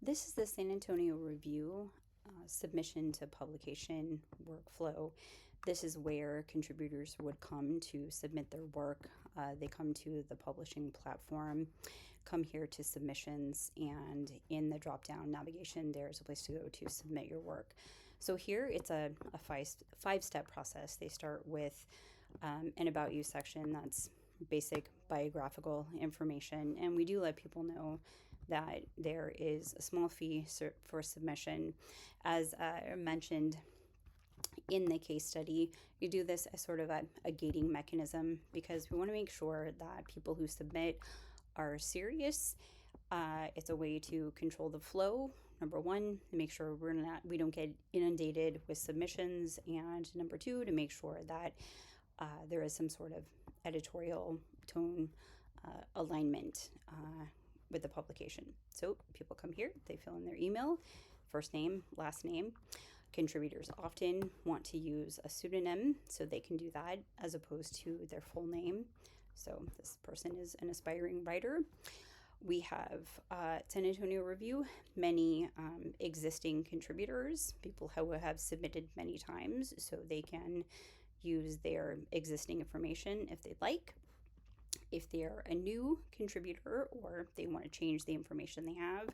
This is the San Antonio Review submission to publication workflow. This is where contributors would come to submit their work. They come to the publishing platform, come here to submissions, and in the drop-down navigation, there's a place to go to submit your work. So here it's a five-step process. They start with an About You section that's basic biographical information, and we do let people know that there is a small fee for submission. As mentioned in the case study, we do this as sort of a gating mechanism because we want to make sure that people who submit are serious. It's a way to control the flow. Number one, to make sure we don't get inundated with submissions, and number two, to make sure that there is some sort of editorial tone alignment with the publication. So people come here, they fill in their email, first name, last name. Contributors often want to use a pseudonym, so they can do that as opposed to their full name. So this person is an aspiring writer. We have San Antonio Review, many existing contributors, people who have submitted many times, so they can use their existing information if they'd like. If they're a new contributor or they want to change the information they have,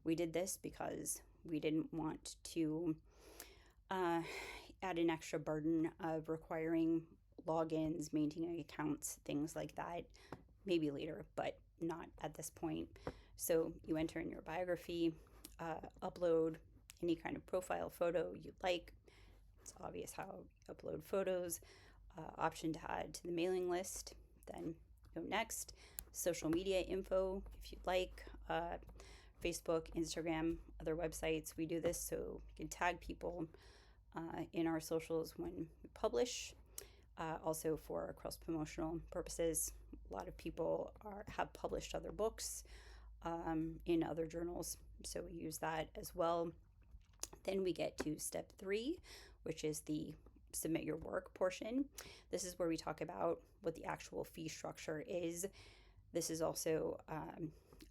we did this because we didn't want to add an extra burden of requiring logins, maintaining accounts, things like that, maybe later, but not at this point. So you enter in your biography, upload any kind of profile photo you'd like. It's obvious how you upload photos, option to add to the mailing list, then go next. Social media info, if you'd like, Facebook, Instagram, other websites. We do this so we can tag people in our socials when we publish. Also for cross-promotional purposes, a lot of people have published other books in other journals, so we use that as well. Then we get to step 3, which is the submit your work portion. This is where we talk about what the actual fee structure is. This is also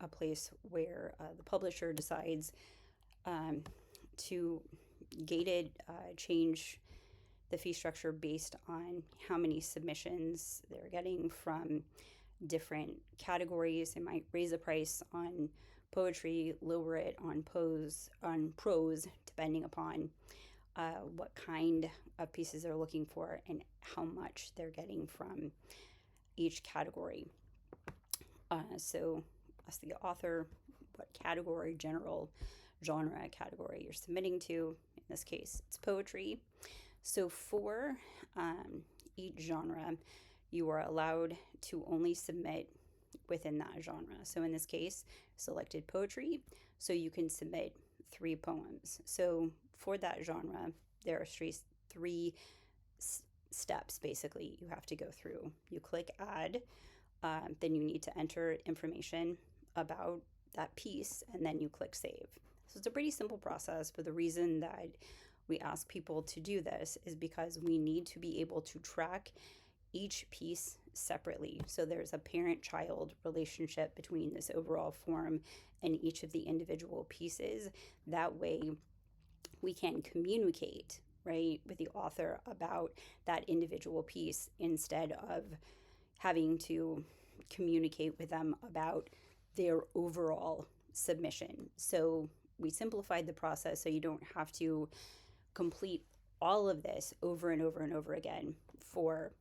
a place where the publisher decides to gated change the fee structure based on how many submissions they're getting from different categories. They might raise the price on poetry, lower it on prose, depending upon what kind of pieces they're looking for and how much they're getting from each category. So ask the author what category, general genre category you're submitting to. In this case, it's poetry. So for each genre, you are allowed to only submit within that genre. So in this case, selected poetry, so you can submit 3 poems. So for that genre, there are three steps basically you have to go through. You click add, then you need to enter information about that piece, and then you click save. So it's a pretty simple process, but the reason that we ask people to do this is because we need to be able to track each piece separately. So there's a parent-child relationship between this overall form and each of the individual pieces. That way we can communicate, right, with the author about that individual piece instead of having to communicate with them about their overall submission. So we simplified the process so you don't have to complete all of this over and over and over again for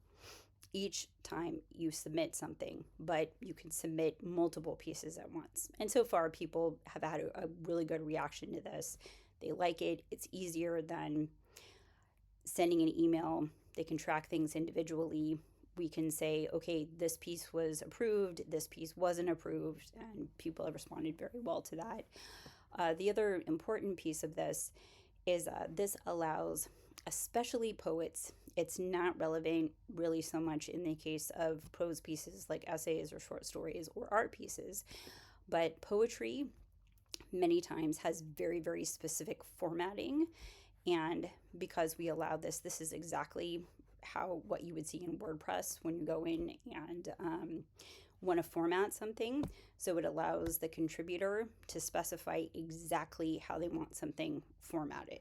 each time you submit something, but you can submit multiple pieces at once. And so far, people have had a really good reaction to this. They like it. It's easier than sending an email. They can track things individually. We can say, okay, this piece was approved, this piece wasn't approved, and people have responded very well to that. The other important piece of this is this allows, especially poets, it's not relevant really so much in the case of prose pieces like essays or short stories or art pieces, but poetry many times has very, very specific formatting. And because we allow this, this is exactly what you would see in WordPress when you go in and want to format something. So it allows the contributor to specify exactly how they want something formatted.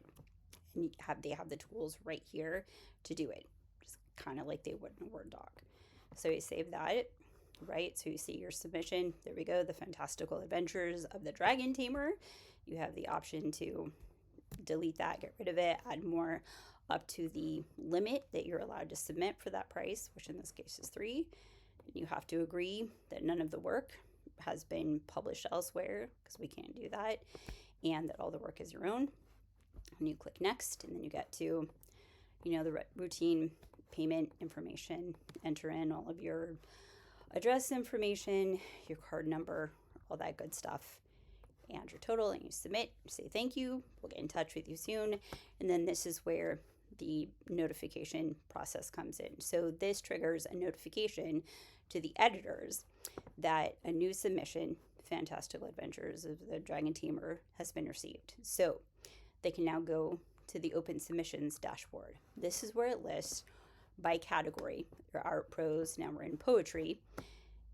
And they have the tools right here to do it, just kind of like they would in a Word doc. So you save that, right? So you see your submission. There we go, the fantastical adventures of the dragon tamer. You have the option to delete that, get rid of it, add more up to the limit that you're allowed to submit for that price, which in this case is 3. You have to agree that none of the work has been published elsewhere, because we can't do that, and that all the work is your own. And you click next, and then you get to, the routine payment information. Enter in all of your address information, your card number, all that good stuff, and your total, and you submit. You say thank you, we'll get in touch with you soon. And then this is where the notification process comes in. So this triggers a notification to the editors that a new submission, Fantastical Adventures of the Dragon Tamer, has been received. So they can now go to the Open Submissions dashboard. This is where it lists by category, your art, prose, now we're in poetry,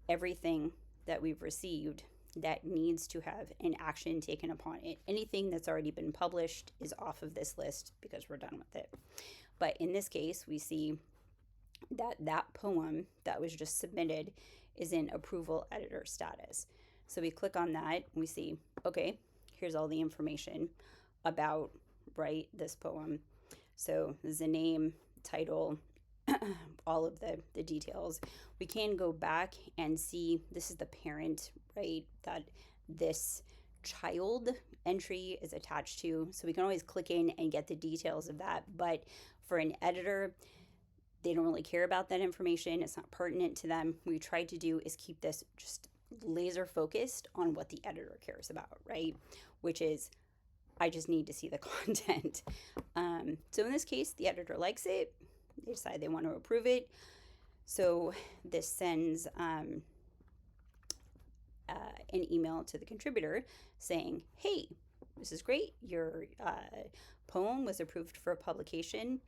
everything that we've received that needs to have an action taken upon it. Anything that's already been published is off of this list because we're done with it. But in this case, we see that that poem that was just submitted is in approval editor status. So we click on that, we see, okay, here's all the information about, right, this poem. So there's the name, title, all of the details. We can go back and see, this is the parent, right, that this child entry is attached to. So we can always click in and get the details of that. But for an editor, they don't really care about that information. It's not pertinent to them. What we try to do is keep this just laser focused on what the editor cares about, right? Which is, I just need to see the content. So in this case, the editor likes it. They decide they want to approve it. So this sends an email to the contributor saying, hey, this is great. Your poem was approved for publication,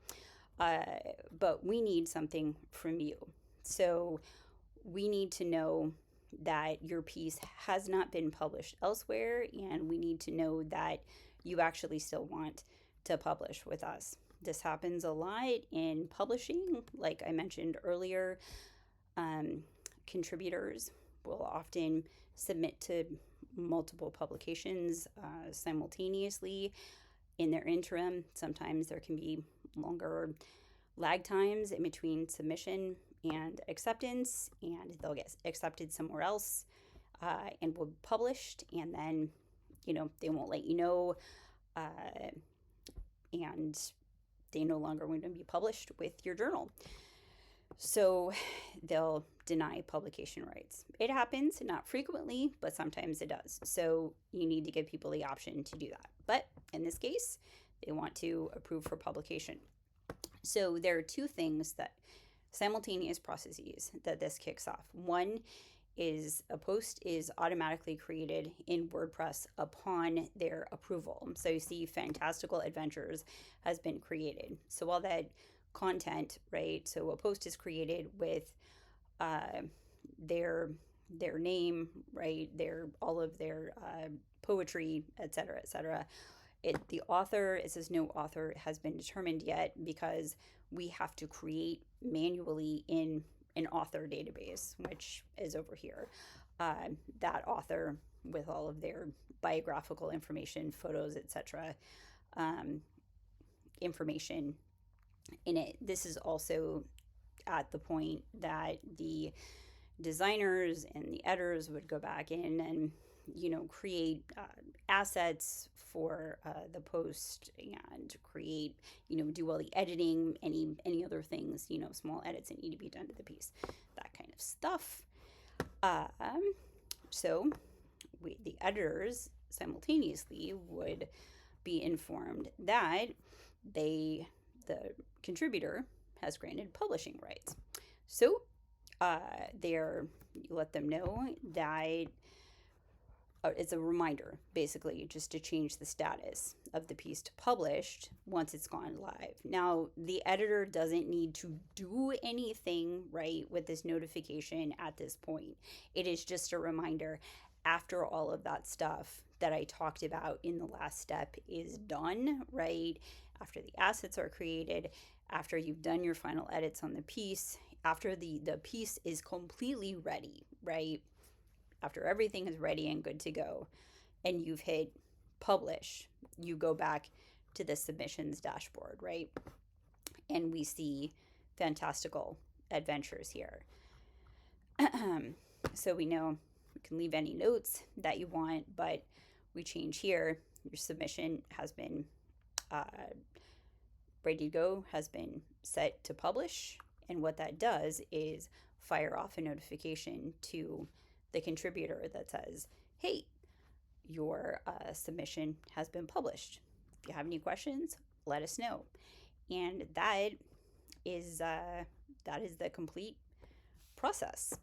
but we need something from you. So we need to know that your piece has not been published elsewhere, and we need to know that you actually still want to publish with us. This happens a lot in publishing. Like I mentioned earlier, contributors will often submit to multiple publications simultaneously. In their interim, sometimes there can be longer lag times in between submission and acceptance, and they'll get accepted somewhere else and will be published, and then they won't let you know, and they no longer want to be published with your journal. So they'll deny publication rights. It happens, not frequently, but sometimes it does. So you need to give people the option to do that. But in this case, they want to approve for publication. So there are two things, that simultaneous processes that this kicks off. One is a post is automatically created in WordPress upon their approval. So you see Fantastical Adventures has been created. So all that content, right? So a post is created with their name, right? All of their poetry, etc., etc. The author, it says no author has been determined yet, because we have to create manually in an author database, which is over here. That author with all of their biographical information, photos, etc., information in it. This is also at the point that the designers and the editors would go back in and create assets for the post, and create, do all the editing, any other things, small edits that need to be done to the piece, that kind of stuff. So the editors simultaneously would be informed that the contributor has granted publishing rights. So you let them know that it's a reminder, basically, just to change the status of the piece to published once it's gone live. Now, the editor doesn't need to do anything, right, with this notification at this point. It is just a reminder after all of that stuff that I talked about in the last step is done, right? After the assets are created, after you've done your final edits on the piece, after the piece is completely ready, right? After everything is ready and good to go, and you've hit publish, you go back to the submissions dashboard, right? And we see fantastical adventures here. So we know you can leave any notes that you want, but we change here. Your submission has been ready to go, has been set to publish. And what that does is fire off a notification to the contributor that says, hey, your submission has been published. If you have any questions, let us know. And that is the complete process.